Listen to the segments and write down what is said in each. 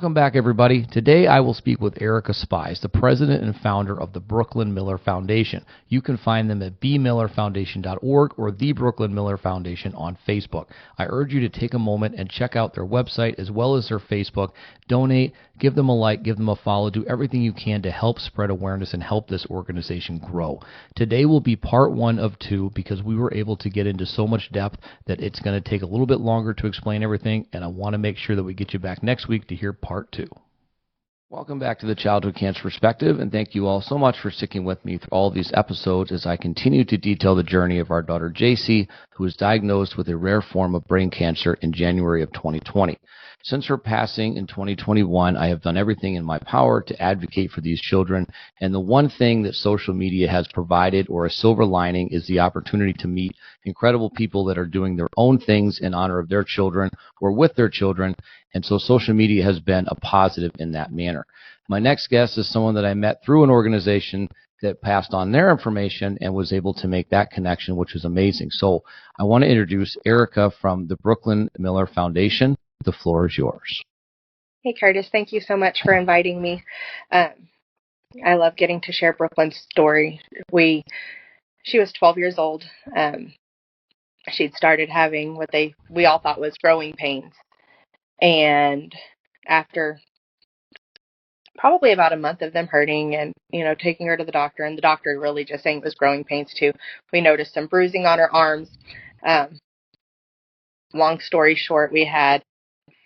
Welcome back, everybody. Today I will speak with Erika Spies, the president and founder of the Brooklyn Miller Foundation. You can find them at bmillerfoundation.org or the Brooklyn Miller Foundation on Facebook. I urge you to take a moment and check out their website as well as their Facebook. Donate, give them a like, give them a follow, do everything you can to help spread awareness and help this organization grow. Today will be part 1 of 2 because we were able to get into so much depth that it's going to take a little bit longer to explain everything, and I want to make sure that we get you back next week to hear part 2. Welcome back to the Childhood Cancer Perspective, and thank you all so much for sticking with me through all of these episodes as I continue to detail the journey of our daughter JC, who was diagnosed with a rare form of brain cancer in January of 2020. Since her passing in 2021, I have done everything in my power to advocate for these children, and the one thing that social media has provided, or a silver lining, is the opportunity to meet incredible people that are doing their own things in honor of their children or with their children, and so social media has been a positive in that manner. My next guest is someone that I met through an organization that passed on their information and was able to make that connection, which was amazing. So I want to introduce Erika from the Brooklyn Miller Foundation. The floor is yours. Hey, Curtis. Thank you so much for inviting me. I love getting to share Brooklyn's story. She was 12 years old. She'd started having what we all thought was growing pains. And after probably about a month of them hurting and, taking her to the doctor, and the doctor really just saying it was growing pains too, we noticed some bruising on her arms. Long story short, we had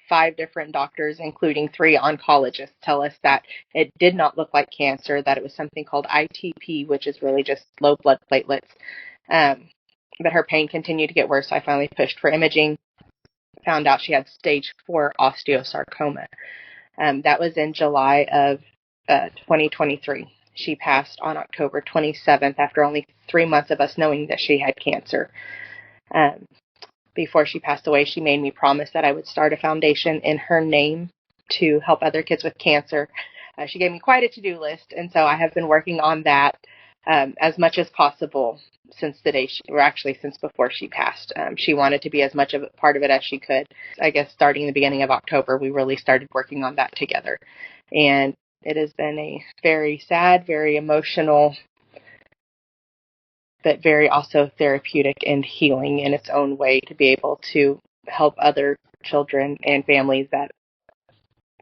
5 different doctors, including 3 oncologists, tell us that it did not look like cancer, that it was something called ITP, which is really just low blood platelets. But her pain continued to get worse. I finally pushed for imaging, found out she had stage 4 osteosarcoma. That was in July of 2023. She passed on October 27th after only 3 months of us knowing that she had cancer. Before she passed away, she made me promise that I would start a foundation in her name to help other kids with cancer. She gave me quite a to-do list, and so I have been working on that as much as possible since the day since before she passed. She wanted to be as much of a part of it as she could. I guess starting the beginning of October, we really started working on that together. And it has been a very sad, very emotional, but very also therapeutic and healing in its own way to be able to help other children and families that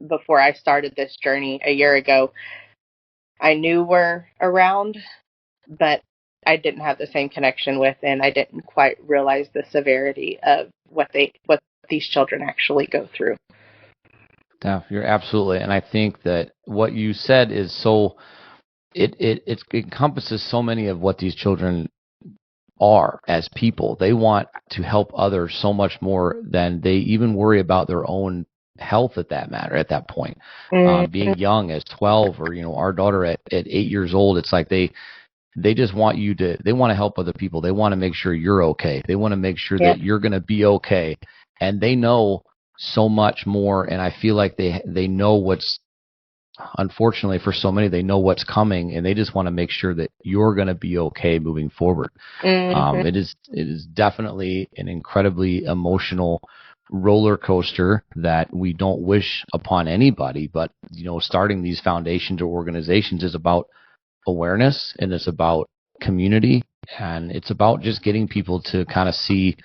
before I started this journey a year ago, I knew were around, but I didn't have the same connection with, and I didn't quite realize the severity of what these children actually go through. Yeah, you're absolutely. And I think that what you said is so, it encompasses so many of what these children are as people. They want to help others so much more than they even worry about their own health at that point. Being young as 12 or, our daughter at 8 years old, it's like they just want they want to help other people. They want to make sure you're okay. They want to make sure that you're going to be okay. And they know so much more. And I feel like they know what's, unfortunately for so many, they know what's coming, and they just want to make sure that you're going to be okay moving forward. It is definitely an incredibly emotional roller coaster that we don't wish upon anybody. But, starting these foundations or organizations is about awareness, and it's about community, and it's about just getting people to kind of see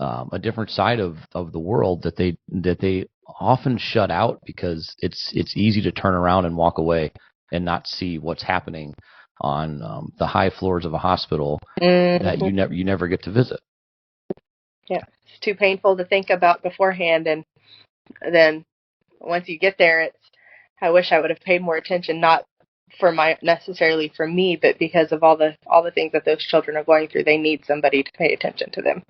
a different side of the world that they often shut out because it's easy to turn around and walk away and not see what's happening on the high floors of a hospital that you never get to visit. Yeah, it's too painful to think about beforehand, and then once you get there, I wish I would have paid more attention, not necessarily for me, but because of all the things that those children are going through. They need somebody to pay attention to them.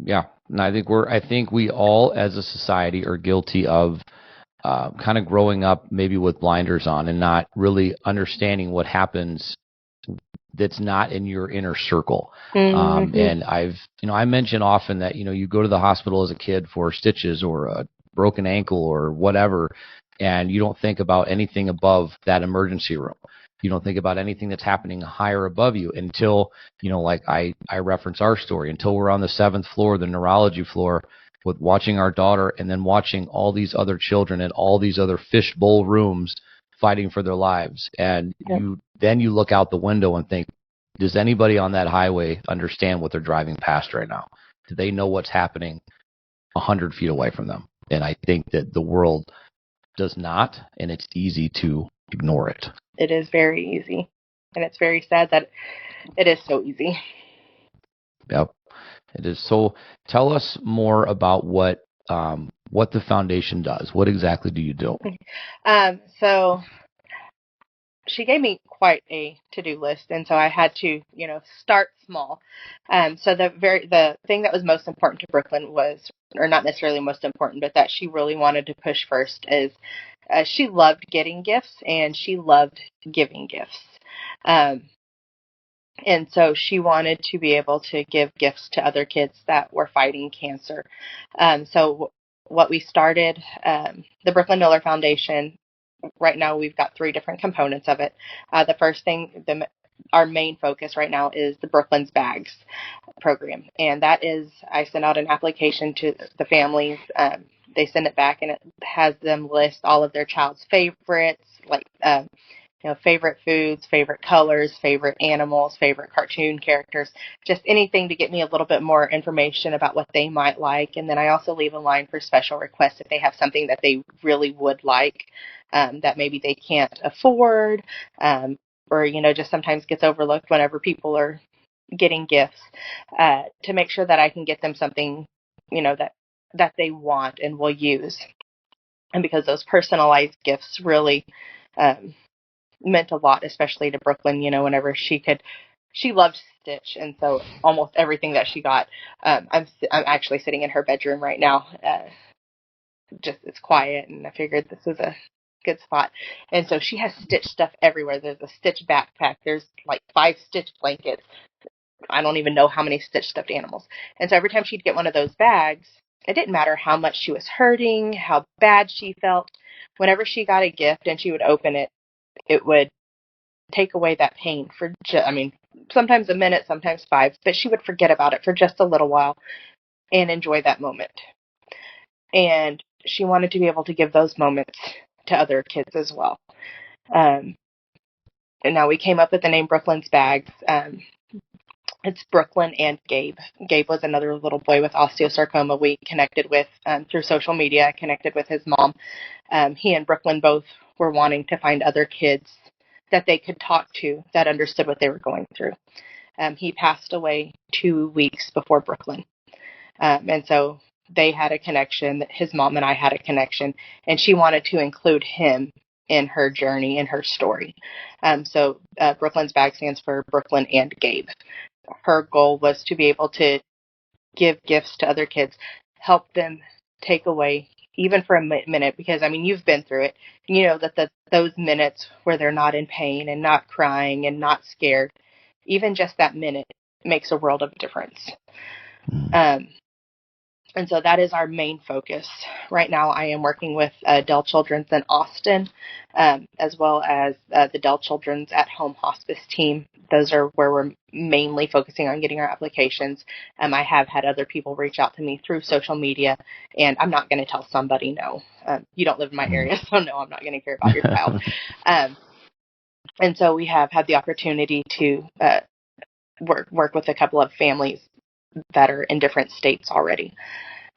Yeah, and I think we all as a society are guilty of kind of growing up maybe with blinders on and not really understanding what happens that's not in your inner circle. And I mention often that, you go to the hospital as a kid for stitches or a broken ankle or whatever, and you don't think about anything above that emergency room. You don't think about anything that's happening higher above you until, like I reference our story, until we're on the 7th floor, the neurology floor, with watching our daughter and then watching all these other children in all these other fishbowl rooms fighting for their lives. And you look out the window and think, does anybody on that highway understand what they're driving past right now? Do they know what's happening 100 feet away from them? And I think that the world does not, and it's easy to ignore it. It is very easy. And it's very sad that it is so easy. Yep. It is. So tell us more about what the foundation does. What exactly do you do? So she gave me quite a to-do list, and so I had to, start small. So the thing that was most important to Brooklyn was, or not necessarily most important, but that she really wanted to push first is she loved getting gifts and she loved giving gifts. And so she wanted to be able to give gifts to other kids that were fighting cancer. So what we started, the Brooklyn Miller Foundation, right now we've got 3 different components of it. The first thing, our main focus right now is the Brooklyn's Bags program. And that is, I send out an application to the families. They send it back and it has them list all of their child's favorites, like favorite foods, favorite colors, favorite animals, favorite cartoon characters, just anything to get me a little bit more information about what they might like. And then I also leave a line for special requests if they have something that they really would like, that maybe they can't afford, or, just sometimes gets overlooked whenever people are getting gifts, to make sure that I can get them something, that they want and will use. And because those personalized gifts really, meant a lot, especially to Brooklyn, whenever she loved Stitch. And so almost everything that she got, I'm actually sitting in her bedroom right now. Just it's quiet, and I figured this is a good spot. And so she has Stitch stuff everywhere. There's a Stitch backpack. There's like 5 Stitch blankets. I don't even know how many Stitch stuffed animals. And so every time she'd get one of those bags, it didn't matter how much she was hurting, how bad she felt. Whenever she got a gift and she would open it, it would take away that pain for sometimes a minute, sometimes 5, but she would forget about it for just a little while and enjoy that moment. And she wanted to be able to give those moments to other kids as well. And now we came up with the name Brooklyn's Bags. It's Brooklyn and Gabe. Gabe was another little boy with osteosarcoma we connected with through social media. I connected with his mom. He and Brooklyn both were wanting to find other kids that they could talk to that understood what they were going through. He passed away 2 weeks before Brooklyn. And so they had a connection. His mom and I had a connection, and she wanted to include him in her journey, in her story. So Brooklyn's Bag stands for Brooklyn and Gabe. Her goal was to be able to give gifts to other kids, help them take away, even for a minute, because, you've been through it. You know that those minutes where they're not in pain and not crying and not scared, even just that minute makes a world of difference. And so that is our main focus. Right now I am working with Dell Children's in Austin, as well as the Dell Children's at Home Hospice team. Those are where we're mainly focusing on getting our applications. I have had other people reach out to me through social media, and I'm not going to tell somebody no. You don't live in my area, so no, I'm not going to care about your child. And so we have had the opportunity to work with a couple of families that are in different states already.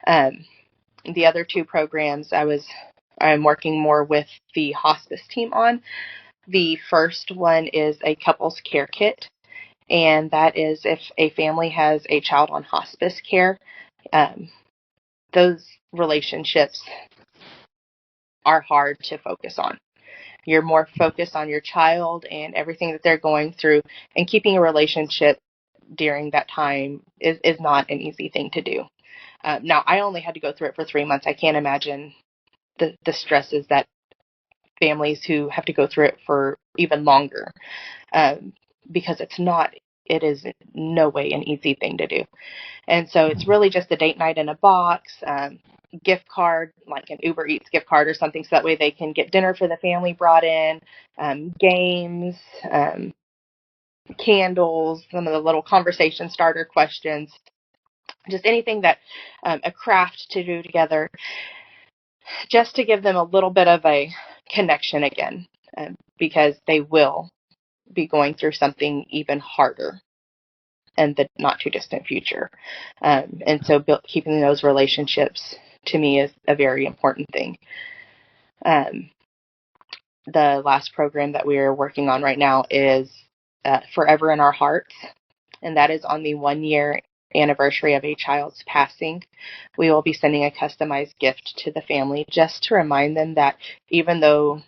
The other 2 programs I'm working more with the hospice team on. The first one is a couples care kit, and that is if a family has a child on hospice care, those relationships are hard to focus on. You're more focused on your child and everything that they're going through, and keeping a relationship during that time is not an easy thing to do. Now, I only had to go through it for 3 months. I can't imagine the stresses that families who have to go through it for even longer, because it is no way an easy thing to do. And so it's really just a date night in a box, gift card, like an Uber Eats gift card or something, so that way they can get dinner for the family brought in, games, candles, some of the little conversation starter questions. just anything that a craft to do together, just to give them a little bit of a connection again, because they will be going through something even harder in the not too distant future. And so keeping those relationships to me is a very important thing. The last program that we are working on right now is Forever in Our Hearts, and that is on the 1 year anniversary of a child's passing. We will be sending a customized gift to the family just to remind them that even though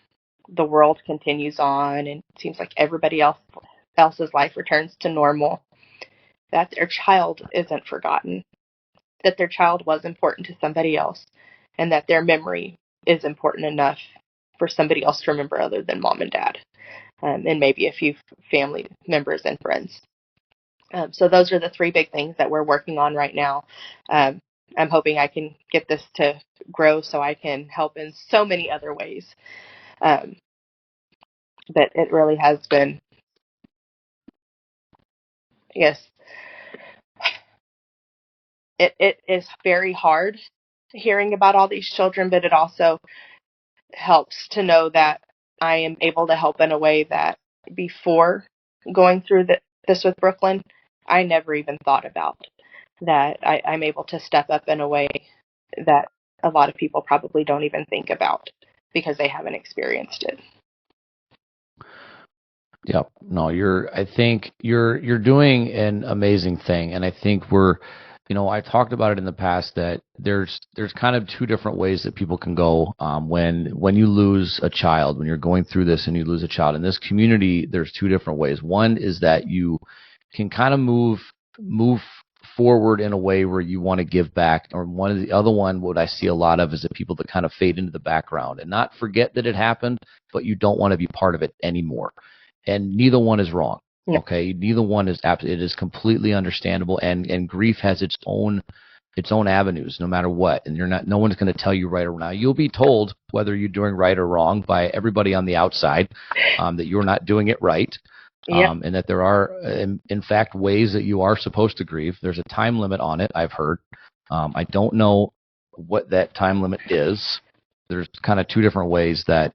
the world continues on and it seems like everybody else's life returns to normal, that their child isn't forgotten, that their child was important to somebody else, and that their memory is important enough for somebody else to remember other than mom and dad, and maybe a few family members and friends. So those are the three big things that we're working on right now. I'm hoping I can get this to grow so I can help in so many other ways. But it really has been, yes, it is very hard hearing about all these children, but it also helps to know that I am able to help in a way that before going through this with Brooklyn, I never even thought about. That I'm able to step up in a way that a lot of people probably don't even think about because they haven't experienced it. Yep. No, I think you're doing an amazing thing. And I think I talked about it in the past that there's kind of two different ways that people can go when you lose a child, when you're going through this and you lose a child. In this community, there's two different ways. One is that you can kind of move forward in a way where you want to give back, or the other one, what I see a lot of is that people that kind of fade into the background and not forget that it happened, but you don't want to be part of it anymore. And neither one is wrong. No. Okay, neither one is it is completely understandable, and grief has its own avenues, no matter what. And no one's going to tell you right or wrong. You'll be told whether you're doing right or wrong by everybody on the outside, that you're not doing it right, and that there are, in fact, ways that you are supposed to grieve. There's a time limit on it, I've heard. I don't know what that time limit is. There's kind of two different ways that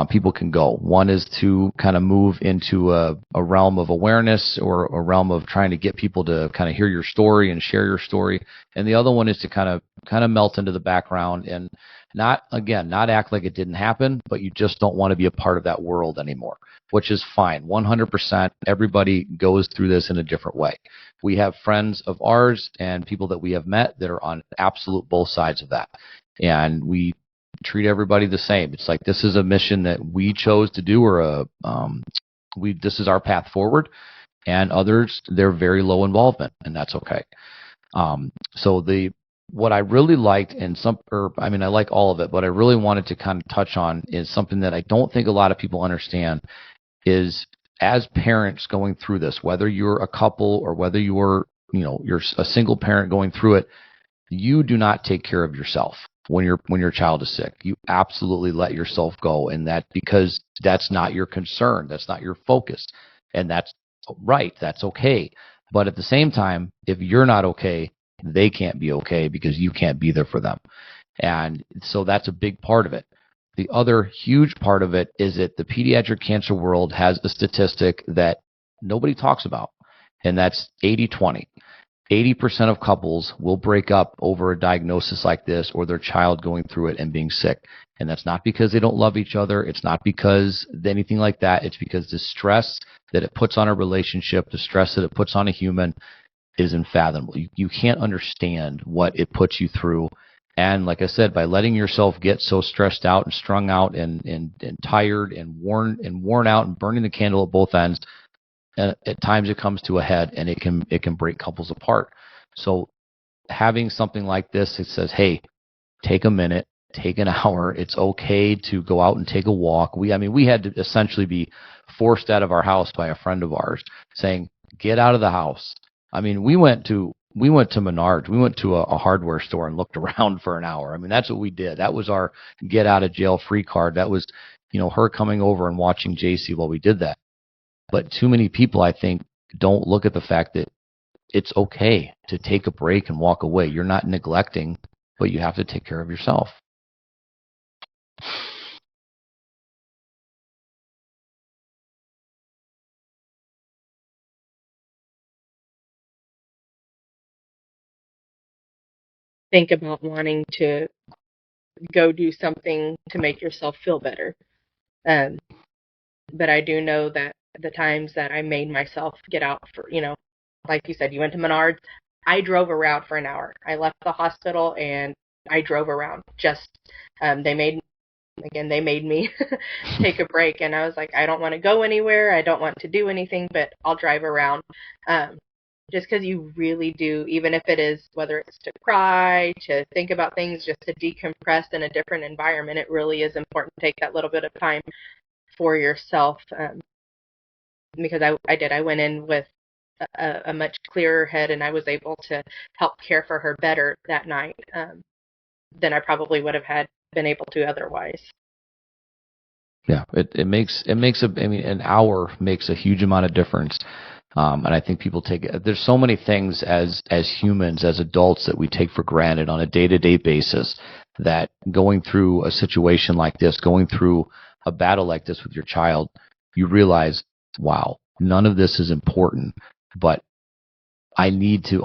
people can go. One is to kind of move into a realm of awareness, or a realm of trying to get people to kind of hear your story and share your story. And the other one is to kind of melt into the background and not act like it didn't happen, but you just don't want to be a part of that world anymore, which is fine. 100%. Everybody goes through this in a different way. We have friends of ours and people that we have met that are on absolute both sides of that. And we treat everybody the same. It's like, this is a mission that we chose to do, or this is our path forward. And others, they're very low involvement, and that's okay. So what I really liked, I like all of it, but I really wanted to kind of touch on is something that I don't think a lot of people understand is, as parents going through this, whether you're a couple or whether you're a single parent going through it, you do not take care of yourself when your child is sick. You absolutely let yourself go, and because that's not your concern, that's not your focus, and that's right, that's okay. But at the same time, if you're not okay, they can't be okay because you can't be there for them. And so that's a big part of it. The other huge part of it is that the pediatric cancer world has a statistic that nobody talks about, and that's 80-20. 80% of couples will break up over a diagnosis like this, or their child going through it and being sick. And that's not because they don't love each other. It's not because anything like that. It's because the stress that it puts on a relationship, the stress that it puts on a human, is unfathomable. You can't understand what it puts you through. And like I said, by letting yourself get so stressed out and strung out and tired and worn out and burning the candle at both ends, at times it comes to a head, and it can break couples apart. So having something like this, it says, hey, take a minute, take an hour. It's okay to go out and take a walk. We had to essentially be forced out of our house by a friend of ours saying, get out of the house. We went to Menards. We went to a hardware store and looked around for an hour. That's what we did. That was our get out of jail free card. That was, her coming over and watching JC while we did that. But too many people, I think, don't look at the fact that it's okay to take a break and walk away. You're not neglecting, but you have to take care of yourself. Think about wanting to go do something to make yourself feel better. Um, but I do know that the times that I made myself get out for, like you said, you went to Menards. I drove around for an hour. I left the hospital and I drove around. They made me take a break, and I was like, I don't want to go anywhere. I don't want to do anything, but I'll drive around. Just because you really do, even if it is, whether it's to cry, to think about things, just to decompress in a different environment, it really is important to take that little bit of time for yourself. Because I went in with a much clearer head, and I was able to help care for her better that night than I probably would have been able to otherwise. Yeah, an hour makes a huge amount of difference. And I think people there's so many things as humans, as adults, that we take for granted on a day-to-day basis, that going through a situation like this, going through a battle like this with your child, you realize, wow, none of this is important, but I need to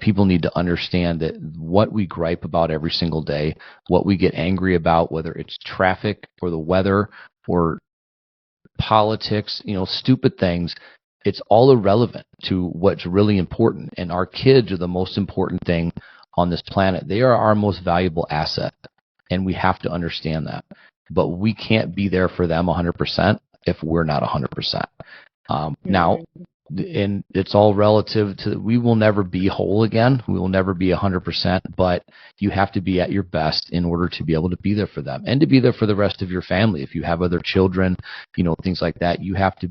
people need to understand that what we gripe about every single day, what we get angry about, whether it's traffic or the weather or politics, stupid things, it's all irrelevant to what's really important. And our kids are the most important thing on this planet. They are our most valuable asset, and we have to understand that. But we can't be there for them 100% if we're not 100%. Now, and it's all relative to, we will never be whole again. We will never be 100%, but you have to be at your best in order to be able to be there for them and to be there for the rest of your family. If you have other children, things like that, you have to,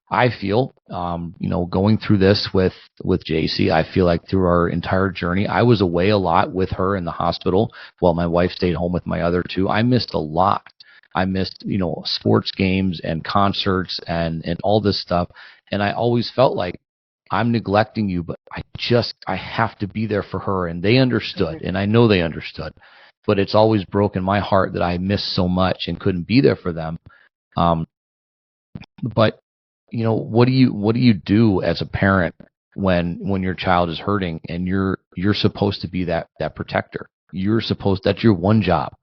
I feel, going through this with JC, I feel like through our entire journey, I was away a lot with her in the hospital while my wife stayed home with my other two. I missed a lot. I missed, sports games and concerts and all this stuff. And I always felt like, I'm neglecting you, but I have to be there for her. And they understood, and I know they understood. But it's always broken my heart that I missed so much and couldn't be there for them. But what do you do as a parent when your child is hurting and you're supposed to be that protector? That's your one job.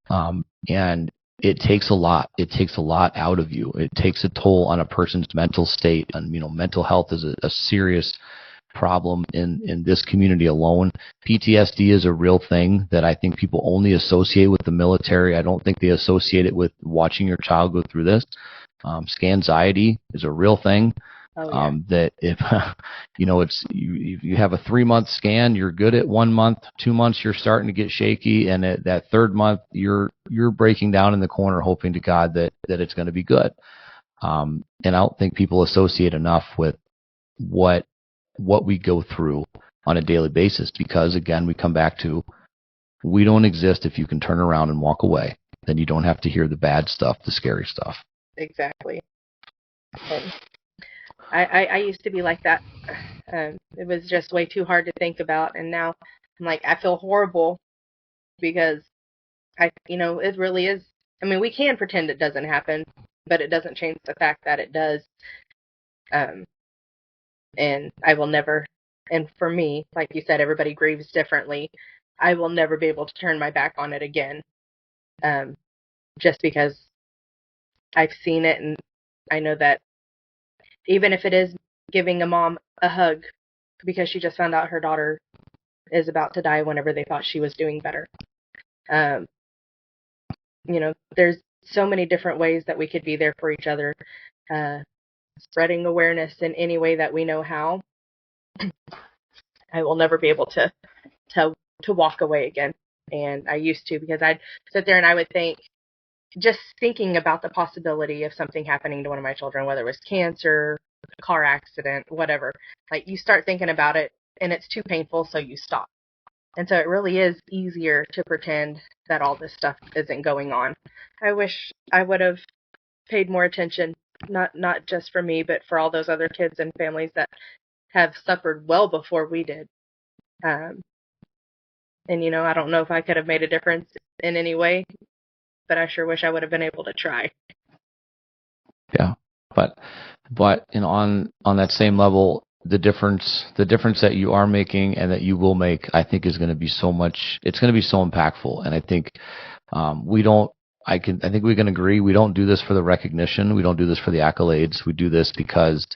And it takes a lot. It takes a lot out of you. It takes a toll on a person's mental state. And, mental health is a serious problem in this community alone. PTSD is a real thing that I think people only associate with the military. I don't think they associate it with watching your child go through this. Scanxiety is a real thing. Oh, yeah. That if it's you have a 3-month scan, you're good at 1 month. 2 months, you're starting to get shaky, and at that third month, you're breaking down in the corner, hoping to God that it's going to be good. And I don't think people associate enough with what we go through on a daily basis, because again, we come back to, we don't exist if you can turn around and walk away. Then you don't have to hear the bad stuff, the scary stuff. Exactly. And I used to be like that. It was just way too hard to think about, and now I'm like, I feel horrible because it really is. I mean, we can pretend it doesn't happen, but it doesn't change the fact that it does. And I will never, and for me, like you said, everybody grieves differently. I will never be able to turn my back on it again, just because I've seen it, and I know that even if it is giving a mom a hug because she just found out her daughter is about to die whenever they thought she was doing better. There's so many different ways that we could be there for each other, spreading awareness in any way that we know how. I will never be able to walk away again. And I used to, because I'd sit there and I would think, just thinking about the possibility of something happening to one of my children, whether it was cancer, a car accident, whatever, like you start thinking about it and it's too painful, so you stop. And so it really is easier to pretend that all this stuff isn't going on. I wish I would have paid more attention, not just for me, but for all those other kids and families that have suffered well before we did. And, I don't know if I could have made a difference in any way, but I sure wish I would have been able to try. Yeah. But on that same level, the difference that you are making and that you will make, I think, is going to be so much. It's going to be so impactful. And I think we don't. I think we can agree. We don't do this for the recognition. We don't do this for the accolades. We do this because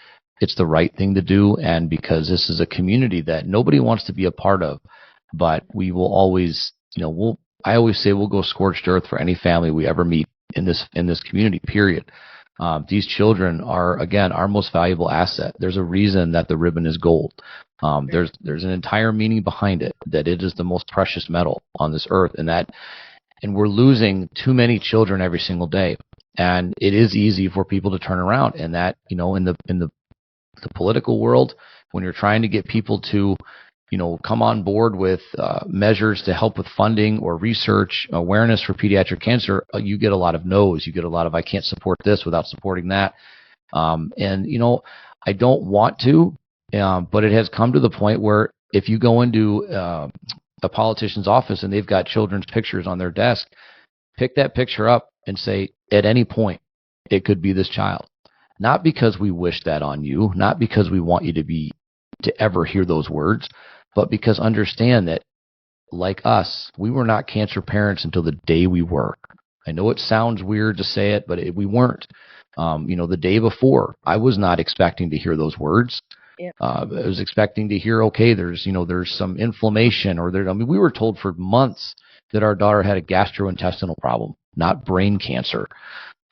it's the right thing to do, and because this is a community that nobody wants to be a part of. But we will always, I always say we'll go scorched earth for any family we ever meet in this community. Period. These children are, again, our most valuable asset. There's a reason that the ribbon is gold. There's an entire meaning behind it, that it is the most precious metal on this earth, and we're losing too many children every single day. And it is easy for people to turn around, and that, in the political world, when you're trying to get people to come on board with measures to help with funding or research awareness for pediatric cancer, you get a lot of no's. You get a lot of, I can't support this without supporting that. And I don't want to, but it has come to the point where if you go into a politician's office and they've got children's pictures on their desk, pick that picture up and say, at any point, it could be this child. Not because we wish that on you, not because we want you to ever hear those words, but because understand that, like us, we were not cancer parents until the day we were. I know it sounds weird to say it, but we weren't. The day before, I was not expecting to hear those words. Yeah. I was expecting to hear, okay, there's some inflammation, or we were told for months that our daughter had a gastrointestinal problem, not brain cancer.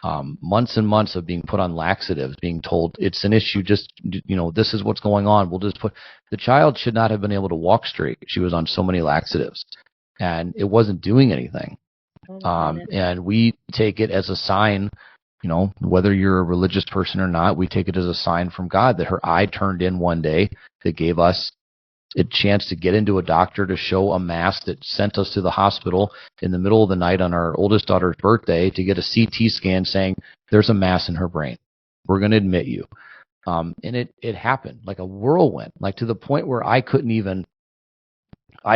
Months and months of being put on laxatives, being told it's an issue, just, this is what's going on. The child should not have been able to walk straight. She was on so many laxatives, and it wasn't doing anything. And we take it as a sign, whether you're a religious person or not, we take it as a sign from God that her eye turned in one day, that gave us a chance to get into a doctor to show a mass, that sent us to the hospital in the middle of the night on our oldest daughter's birthday to get a CT scan saying there's a mass in her brain. We're going to admit you. And it happened like a whirlwind, like to the point where I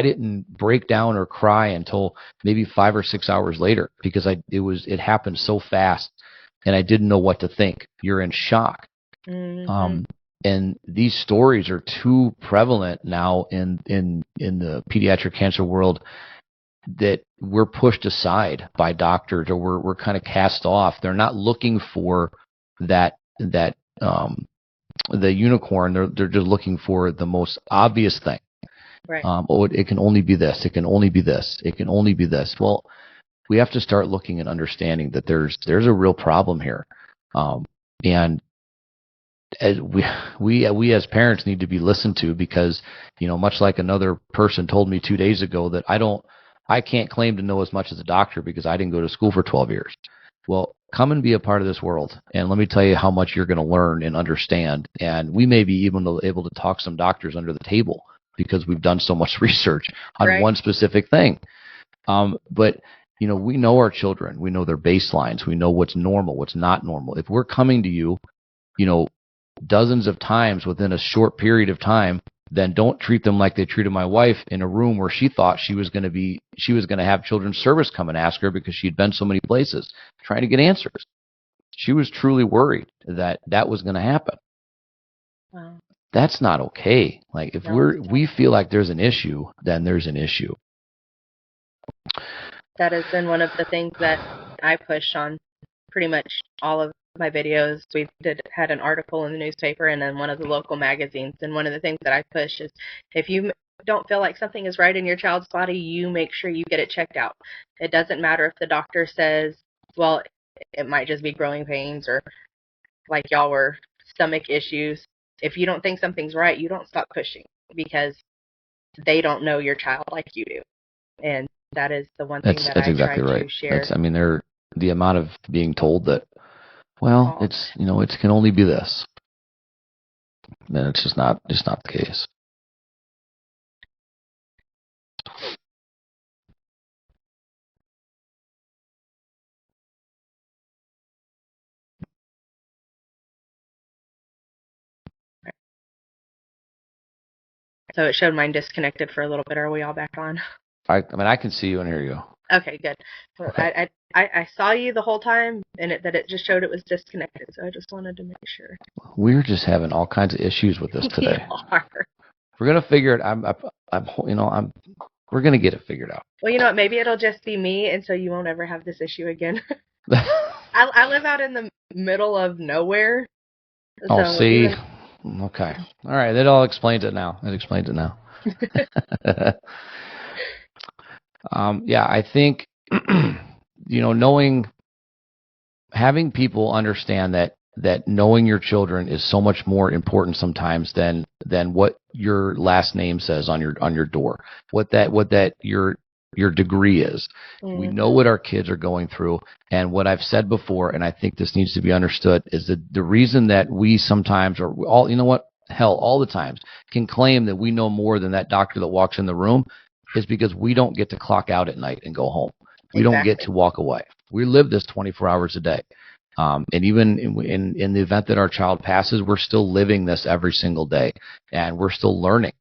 didn't break down or cry until maybe 5 or 6 hours later, because it happened so fast and I didn't know what to think. You're in shock. Mm-hmm. And these stories are too prevalent now in the pediatric cancer world, that we're pushed aside by doctors, or we're kind of cast off. They're not looking for the unicorn. They're just looking for the most obvious thing. Right. It can only be this. It can only be this. It can only be this. Well, we have to start looking and understanding that there's a real problem here, and as we as parents need to be listened to, because much like another person told me 2 days ago, that I can't claim to know as much as a doctor because I didn't go to school for 12 years. Well, come and be a part of this world, and let me tell you how much you're going to learn and understand. And we may be even able to talk some doctors under the table because we've done so much research on one specific thing. But we know our children, we know their baselines, we know what's normal, what's not normal. If we're coming to you, dozens of times within a short period of time, then don't treat them like they treated my wife in a room where she thought she was going to have children's service come and ask her, because she'd been so many places trying to get answers. She was truly worried that was going to happen. Wow. That's not okay. Like, if we feel like there's an issue, then there's an issue. That has been one of the things that I push on pretty much all of my videos. We had an article in the newspaper and then one of the local magazines. And one of the things that I push is, if you don't feel like something is right in your child's body, you make sure you get it checked out. It doesn't matter if the doctor says, well, it might just be growing pains, or like y'all were, stomach issues. If you don't think something's right, you don't stop pushing, because they don't know your child like you do. And that is the one thing that I exactly try right. to share. They're the amount of being told that, well, it's it can only be this. And it's just not the case. So it showed mine disconnected for a little bit. Are we all back on? I mean, I can see you and hear you. Okay, good. So Okay. I saw you the whole time, and that it just showed it was disconnected. So I just wanted to make sure. We're just having all kinds of issues with this We today. are. We're gonna figure it. We're gonna get it figured out. Well, you know what? Maybe it'll just be me, and so you won't ever have this issue again. I live out in the middle of nowhere, Oh, so see. even Okay. All right. That all explains it now. It explains it now. Yeah, I think having people understand that knowing your children is so much more important sometimes than what your last name says on your door. What that your degree is. We know what our kids are going through, and what I've said before, and I think this needs to be understood, is that the reason that we sometimes, or all, all the times, can claim that we know more than that doctor that walks in the room is because we don't get to clock out at night and go home. We don't get to walk away. We live this 24 hours a day. And even in the event that our child passes, we're still living this every single day, and we're still learning.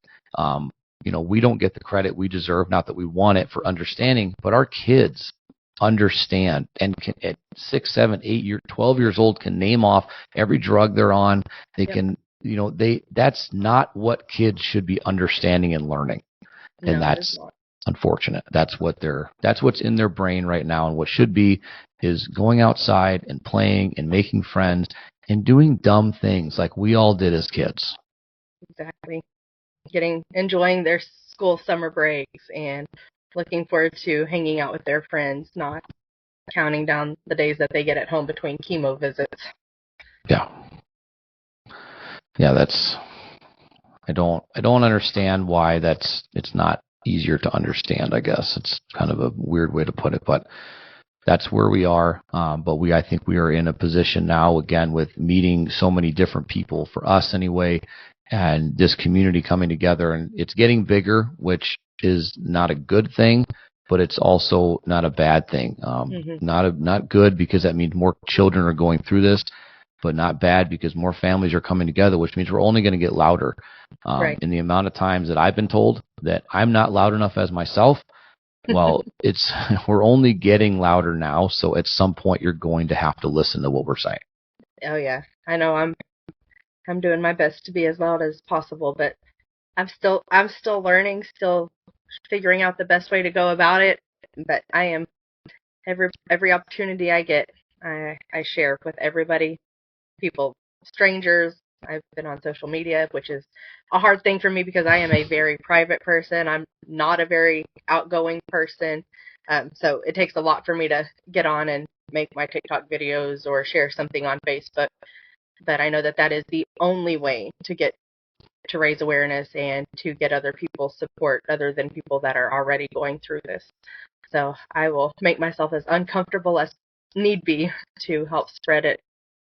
We don't get the credit we deserve, not that we want it, for understanding, but our kids understand and can, at 6, 7, 8 years, 12 years old, can name off every drug they're on. They can, that's not what kids should be understanding and learning. And that's unfortunate. That's what's in their brain right now. And what should be is going outside and playing and making friends and doing dumb things like we all did as kids. Exactly. Enjoying their school summer breaks and looking forward to hanging out with their friends, not counting down the days that they get at home between chemo visits. Yeah. Yeah, I don't understand why it's not easier to understand, I guess. It's kind of a weird way to put it, but that's where we are. But I think we are in a position now, again, with meeting so many different people, for us anyway, and this community coming together, and it's getting bigger, which is not a good thing, but it's also not a bad thing. Not good because that means more children are going through this, but not bad because more families are coming together, which means we're only going to get louder. Right. In the amount of times that I've been told that I'm not loud enough as myself, well, we're only getting louder now, so at some point you're going to have to listen to what we're saying. Oh yeah, I know. I'm doing my best to be as loud as possible, but I'm still learning, still figuring out the best way to go about it. But I am every opportunity I get, I share with everybody, people, strangers. I've been on social media, which is a hard thing for me because I am a very private person. I'm not a very outgoing person. So it takes a lot for me to get on and make my TikTok videos or share something on Facebook. But I know that is the only way to raise awareness and to get other people support other than people that are already going through this. So I will make myself as uncomfortable as need be to help spread it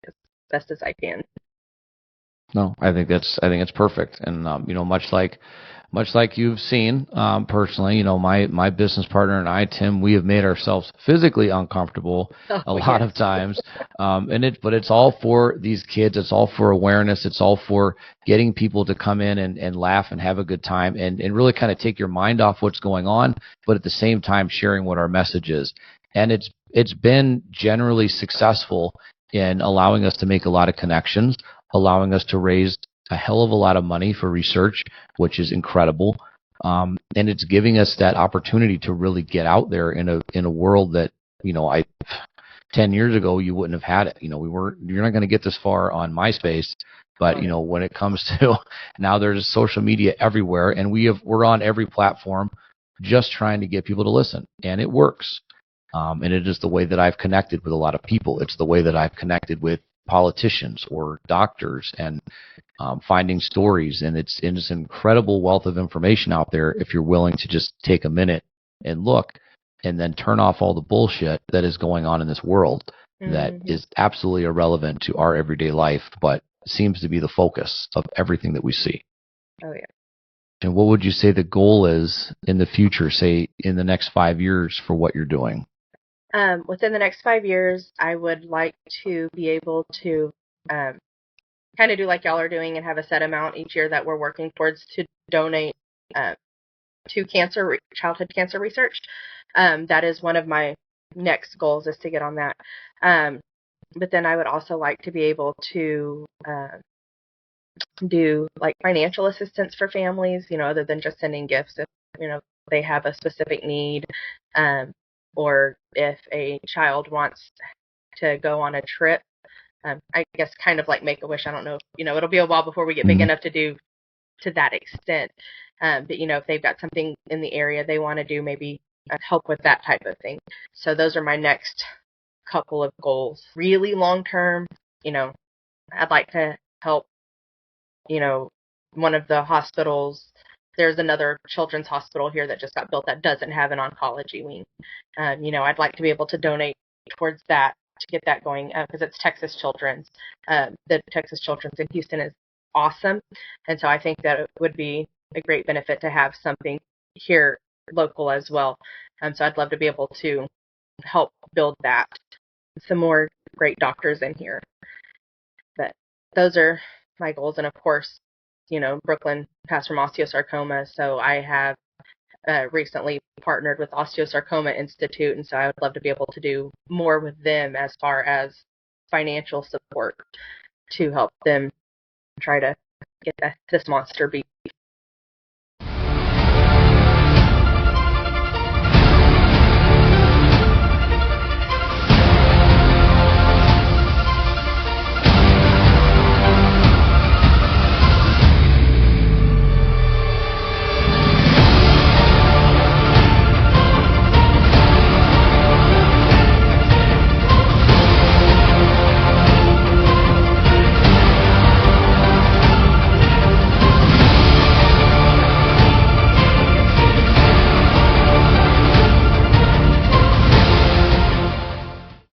as best as I can. No, I think it's perfect, and much like you've seen personally, my business partner and I, Tim, we have made ourselves physically uncomfortable a lot of times, but it's all for these kids. It's all for awareness. It's all for getting people to come in and laugh and have a good time and really kind of take your mind off what's going on, but at the same time sharing what our message is. And it's been generally successful in allowing us to make a lot of connections, allowing us to raise a hell of a lot of money for research, which is incredible. And it's giving us that opportunity to really get out there in a world that, 10 years ago, you wouldn't have had it. You're not going to get this far on MySpace, but, when it comes to now, there's social media everywhere, and we're on every platform just trying to get people to listen, and it works. And it is the way that I've connected with a lot of people. It's the way that I've connected with politicians or doctors, and finding stories. And it's an incredible wealth of information out there if you're willing to just take a minute and look, and then turn off all the bullshit that is going on in this world that is absolutely irrelevant to our everyday life, but seems to be the focus of everything that we see. Oh, yeah. And what would you say the goal is in the future, say in the next 5 years, for what you're doing? Within the next 5 years, I would like to be able to kind of do like y'all are doing and have a set amount each year that we're working towards to donate to childhood cancer research. That is one of my next goals, is to get on that. But then I would also like to be able to do like financial assistance for families, other than just sending gifts. If, they have a specific need, or if a child wants to go on a trip, I guess kind of like Make-A-Wish. I don't know, it'll be a while before we get big enough to do to that extent. But, if they've got something in the area they want to do, maybe help with that type of thing. So those are my next couple of goals. Really long term, I'd like to help, one of the hospitals. There's another children's hospital here that just got built that doesn't have an oncology wing. I'd like to be able to donate towards that to get that going, because it's Texas Children's. The Texas Children's in Houston is awesome. And so I think that it would be a great benefit to have something here local as well. So I'd love to be able to help build that. Some more great doctors in here. But those are my goals. And of course, Brooklyn passed from osteosarcoma. So I have recently partnered with Osteosarcoma Institute. And so I would love to be able to do more with them as far as financial support to help them try to get this monster beat.